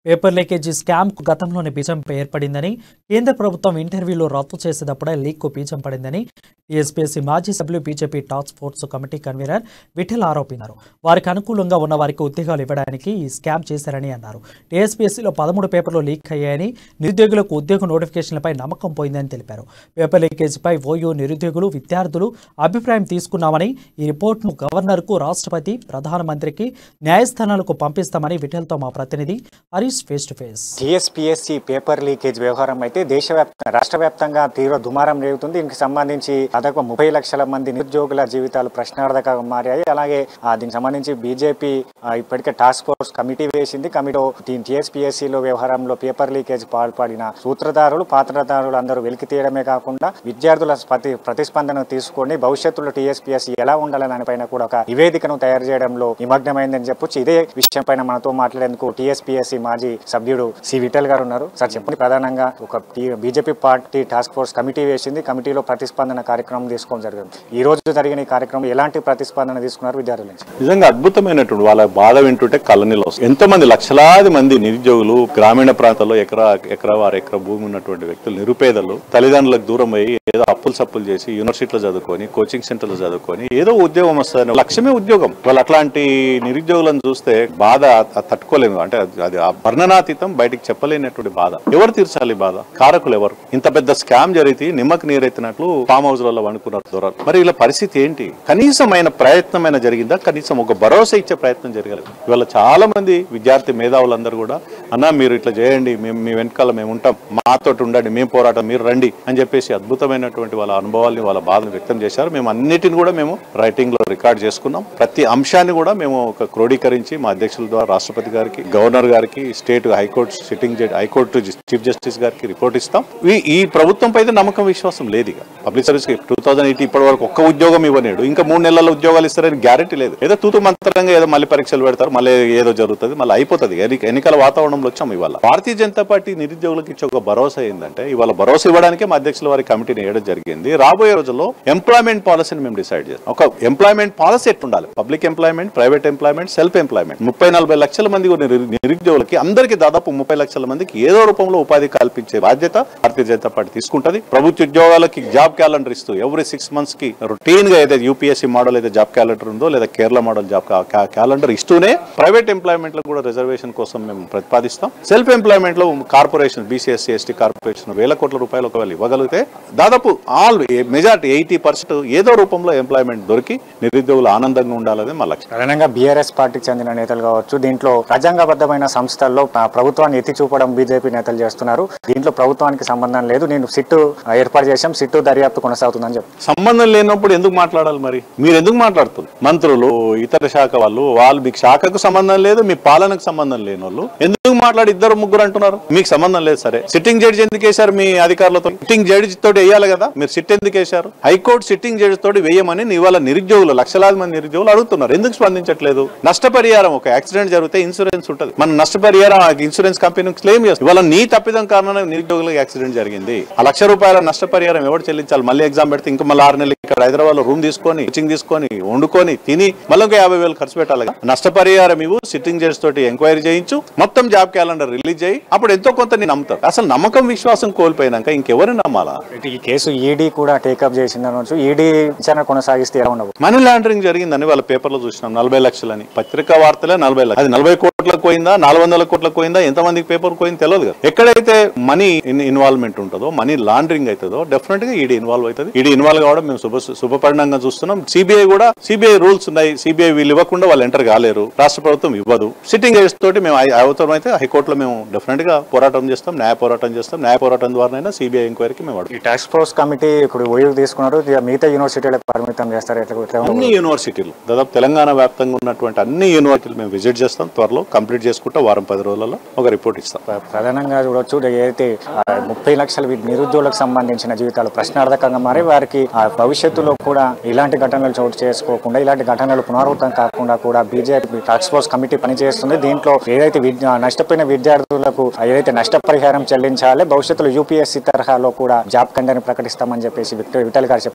Paper leakage స్కామ్కు గతంలోనే బీజం ఏర్పడిందని, కేంద్ర ప్రభుత్వం ఇంటర్వ్యూలో రద్దు చేసేటప్పుడే లీక్కు బీజం పడిందని టీఎస్పీఎస్సీ మాజీ సభ్యులు BJP task force committee convener Vithal ఆరోపించారు. వారికి అనుకూలంగా ఉన్న వారికి ఉద్యోగాలు ఇవ్వడానికి ఈ స్కామ్ చేశారని అన్నారు. టీఎస్పీఎస్సీలో 13 పేపర్లు లీక్ అయ్యాయని, నిరుద్యోగులకు ఉద్యోగ నోటిఫికేషన్లపై నమ్మకం పోయిందని తెలిపారు. పేపర్ లీకేజీపై ఓయూ నిరుద్యోగులు, విద్యార్థులు అభిప్రాయం తీసుకున్నామని, ఈ రిపోర్టును గవర్నర్కు, రాష్ట్రపతి, ప్రధానమంత్రికి, న్యాయస్థానాలకు పంపిస్తామని విఠల్తో మా ప్రతినిధి Harish face to face. TSPSC paper leakage వ్యవహారం అయితే రాష్ట్ర వ్యాప్తంగా తీవ్ర దుమారం రేగుతుంది. దీనికి సంబంధించి దాదాపు 30 లక్షల మంది నిరుద్యోగుల జీవితాలు ప్రశ్నార్థకంగా మారాయి. అలాగే దీనికి సంబంధించి బీజేపీ ఇప్పటికే టాస్క్ ఫోర్స్ కమిటీ వేసింది. కమిటీలో టీఎస్పీఎస్సీలో వ్యవహారంలో పేపర్ లీకేజ్ పాల్పడిన సూత్రధారులు, పాత్రధారులు అందరూ వెలికి తీయడమే కాకుండా విద్యార్థుల ప్రతిస్పందన తీసుకొని భవిష్యత్తులో టీఎస్పీఎస్సీ ఎలా ఉండాలని దానిపైన కూడా ఒక నివేదికను తయారు చేయడంలో నిమగ్నమైందని చెప్పొచ్చు. ఇదే విషయం పైన మనతో మాట్లాడేందుకు టీఎస్పీఎస్సీ మాజీ సభ్యుడు సి విఠల్ గారు ఉన్నారు. సార్ చెప్పండి, ప్రధానంగా ఒక BJP party task force committee వేసింది, కమిటీలో ప్రతిస్పందన కార్యక్రమం తీసుకోవడం జరిగింది. ఈ రోజు జరిగిన ఈ కార్యక్రమం ఎలాంటి ప్రతిస్పందన తీసుకున్నారు విద్యార్థుల నుంచి? నిజంగా అద్భుతమైనటువంటి వాళ్ళ బాధ వింటుంటే కళ్ళనీళ్ళు వస్తాయి. ఎంతో మంది లక్షలాది మంది నిరుద్యోగులు, గ్రామీణ ప్రాంతాల్లో ఎకరా భూమి ఉన్నటువంటి వ్యక్తులు, నిరుపేదలు, తల్లిదండ్రులకు దూరం అయ్యి ఏదో అప్పులు చేసి యూనివర్సిటీలో చదువుకొని, కోచింగ్ సెంటర్లో చదువుకొని ఏదో ఉద్యోగం వస్తుంది, లక్ష్యమే ఉద్యోగం. వాళ్ళు అట్లాంటి నిరుద్యోగులను చూస్తే బాధ తట్టుకోలేము. అంటే అది వర్ణనాతీతం, బయటికి చెప్పలేనటువంటి బాధ. ఎవరు తీర్చాలి బాధ? కారకులు ఎవరు? ఇంత పెద్ద స్కామ్ జరిగితే నిమ్మకి నీరెత్తినట్లు ఫామ్ హౌస్లలో వండుకున్నారు దొరలు. మరి ఇలా పరిస్థితి ఏంటి? కనీసమైన ప్రయత్నమైన జరిగిందా? కనీసం ఒక భరోసా ఇచ్చే ప్రయత్నం జరగలేదు. ఇవాళ చాలా మంది విద్యార్థి మేధావులందరూ కూడా, అన్నా మీరు ఇట్లా చేయండి, మీ వెనకాల మేము ఉంటాం, మాతోటి ఉండండి, మేము పోరాటం, మీరు రండి అని చెప్పేసి అద్భుతమైనటువంటి వాళ్ళ అనుభవాల్ని, వాళ్ళ బాధను వ్యక్తం చేశారు. మేము అన్నిటిని కూడా మేము రైటింగ్ లో రికార్డ్ చేసుకున్నాం. ప్రతి అంశాన్ని కూడా మేము ఒక క్రోడీకరించి మా అధ్యక్షుల ద్వారా రాష్ట్రపతి గారికి, గవర్నర్ గారికి, state high court sitting judge, high court chief justice గారికి రిపోర్ట్ ఇస్తాం. ఈ ప్రభుత్వంపై అయితే నమ్మకం, విశ్వాసం లేదు. ఇక పబ్లిక్ సర్వీస్ కి 2008 ఇప్పటి వరకు ఒక్క ఉద్యోగం ఇవ్వలేడు. ఇంకా 3 నెలల ఉద్యోగాలు ఇస్తారని గ్యారెంటీ లేదు. ఏదో తూతు మంత్రంగా ఏదో మళ్ళీ పరీక్షలు పెడతారు, మళ్ళీ ఏదో జరుగుతుంది, మళ్ళీ అయిపోతుంది. ఎన్నికల వాతావరణంలో వచ్చాం. ఇవాళ భారతీయ జనతా పార్టీ నిరుద్యోగులకు ఇచ్చే ఒక భరోసా ఏంటంటే, ఇవాళ భరోసా ఇవ్వడానికే మా అధ్యక్షుల వారి కమిటీని వేయడం జరిగింది. రాబోయే రోజుల్లో ఎంప్లాయ్మెంట్ పాలసీని మేము డిసైడ్ చేస్తాం. ఒక ఎంప్లాయ్మెంట్ పాలసీ ఎట్టుండాలి? Public employment, private employment, self employment. 30-40 లక్షల మంది నిరుద్యోగులకి, అందరికీ దాదాపు 30 లక్షల మందికి ఏదో రూపంలో ఉపాధి కల్పించే బాధ్యత భారతీయ జనతా పార్టీ తీసుకుంటది. ప్రభుత్వ ఉద్యోగాలకి జాబ్ క్యాలెండర్ ఇస్తూ ఎవ్రీ 6 months కి రొటీన్ గా ఏదైతే యూపీఎస్సీ మోడల్ అయితే జాబ్ క్యాలెండర్ ఉందో, లేదా కేరళ మోడల్ జాబ్ క్యాలెండర్ ఇస్తూనే ప్రైవేట్ ఎంప్లాయ్మెంట్ లో కూడా రిజర్వేషన్ కోసం మేము ప్రతిపాదిస్తాం. సెల్ఫ్ ఎంప్లాయ్మెంట్ లో కార్పొరేషన్, బీసీఎస్సీ, ఎస్టీ కార్పొరేషన్ ₹1,000 కోట్ల ఒకవేళ ఇవ్వగలిగితే దాదాపు మెజారిటీ 80% ఏదో రూపంలో ఎంప్లాయ్మెంట్ దొరికి నిరుద్యోగులు ఆనందంగా ఉండాలని మా లక్ష్యం. ప్రధానంగా బీఆర్ఎస్ పార్టీకి చెందిన నేతలు కావచ్చు, దీంట్లో రాజ్యాంగబద్ధమైన సంస్థల్లో ప్రభుత్వాన్ని ఎత్తి చూపడం బీజేపీ నేతలు చేస్తున్నారు. దీంట్లో ప్రభుత్వానికి సంబంధం లేదు, నేను సిట్టు ఏర్పాటు చేశాం, సిట్టు దర్యాప్తు కొనసాగుతుందని చెప్పి. సంబంధం లేనప్పుడు ఎందుకు మాట్లాడాలి? మరి మీరు ఎందుకు మాట్లాడుతున్నారు? మంత్రులు, ఇతర శాఖ వాళ్ళు మీకు శాఖకు సంబంధం లేదు, మీ పాలనకు సంబంధం లేని వాళ్ళు ఎందుకు మాట్లాడి 2-3 అంటున్నారు? మీకు సంబంధం లేదు. సరే, సిట్టింగ్ జడ్జి ఎందుకు వేశారు? మీ అధికారులతో సిట్టింగ్ జడ్జి తోటి వేయాలి కదా. మీరు సిట్ ఎందుకు వేశారు? హైకోర్టు సిట్టింగ్ జడ్జి తోటి వేయమని ఇవాళ నిరుద్యోగులు, లక్షలాది మంది నిరుద్యోగులు అడుగుతున్నారు. ఎందుకు స్పందించట్లేదు? నష్టపరిహారం, ఒక యాక్సిడెంట్ జరిగితే ఇన్సూరెన్స్ ఉంటుంది, మన నష్టపరిహారం ఇన్సూరెన్స్ కంపెనీ క్లెయిమ్ చేస్తుంది. ఇవాళ నీ తప్పిదం కారణంగా నిరుద్యోగులకు యాక్సిడెంట్ జరిగింది. ఆ ₹1,00,000 నష్టపరిహారం ఎవరు చెల్లించాలి? మళ్ళీ ఎగ్జామ్ పెడితే ఇంకా మళ్ళీ 6 నెలలు ఇక్కడ హైదరాబాద్ లో రూమ్ తీసుకొని, కోచింగ్ తీసుకొని, వండుకొని, తిని మళ్ళీ ఇంకా 50,000 ఖర్చు పెట్టాలి. నష్టపరిహారం ఇవ్వు, సిట్టింగ్ జడ్జి తోటి ఎంక్వైరీ చేయించు, మొత్తం జాబ్ క్యాలెండర్ రిలీజ్ చేయి, అప్పుడు ఎంతో కొంత నేను నమ్ముతారు. అసలు నమ్మకం, విశ్వాసం కోల్పోయినాక ఇంకెవరిని నమ్మాలా? ఈ కేసు ఈడీ కూడా టేకప్ చేసిందనొచ్చు. ఈడీ విచారణ కొనసాగిస్తే ఎలా ఉండవు? మనీ లాండరింగ్ జరిగిందని వాళ్ళ పేపర్లో చూసినాం. 40 లక్షలని పత్రికా వార్తలే 40 లక్షలు. అది 40 కోట్లకు పోయిందా, 400 కోట్లకు పోయిందా, ఎంతమందికి పేపర్ పోయింది తెలియదు కదా. ఎక్కడైతే మనీ ఇన్వాల్వ్మెంట్ ఉంటుందో, మనీ లాండరింగ్ అవుతుందో డెఫినెట్ గా ఈడీ ఇన్వాల్వ్ అవుతుంది. ఈడీ ఇన్వాల్వ్ కావడం మేము శుభపరిణంగా చూస్తున్నాం. సిబిఐ రూల్స్ ఉన్నాయి. సిబిఐ వీళ్ళు ఇవ్వకుండా వాళ్ళు ఎంటర్ కాలేరు, రాష్ట్ర ప్రభుత్వం ఇవ్వదు. సిట్టింగ్ జడ్జి తోటి మేము అవసరం అయితే హైకోర్టులో మేము డెఫినెట్ గా పోరాటం చేస్తాం, న్యాయ పోరాటం ద్వారానైనా సిబిఐ ఎంక్వైరీకి మేము ఈ టాస్క్ ఫోర్స్ కమిటీ ఇప్పుడు ఓయూ తీసుకున్నారు, మిగతా యూనివర్సిటీలకు పరిమితం చేస్తారు. అన్ని యూనివర్సిటీలు, దాదాపు తెలంగాణ వ్యాప్తంగా ఉన్నటువంటి అన్ని యూనివర్సిటీలు మేము విజిట్ చేస్తాం. త్వరలో కంప్లీట్ చేసుకుంటా వారం 10 రోజులలో ఒక రిపోర్ట్ ఇస్తాం. ప్రధానంగా చూడొచ్చు, ఏదైతే 30 లక్షల నిరుద్యోగులకు సంబంధించిన జీవితాలు ప్రశ్నార్థకంగా మారి వారికి భవిష్యత్తులో కూడా ఇలాంటి ఘటనలు చోటు చేసుకోకుండా, ఇలాంటి ఘటనలు పునరావృతం కాకుండా కూడా బీజేపీ టాస్క్ ఫోర్స్ కమిటీ పనిచేస్తుంది. దీంట్లో ఏదైతే నష్టపోయిన విద్యార్థులకు ఏదైతే నష్టపరిహారం చెల్లించాలి, భవిష్యత్తులో యూపీఎస్సీ తరహాలో కూడా జాబ్ కండని ప్రకటిస్తామని చెప్పేసి విఠల్ గారు చెప్పారు.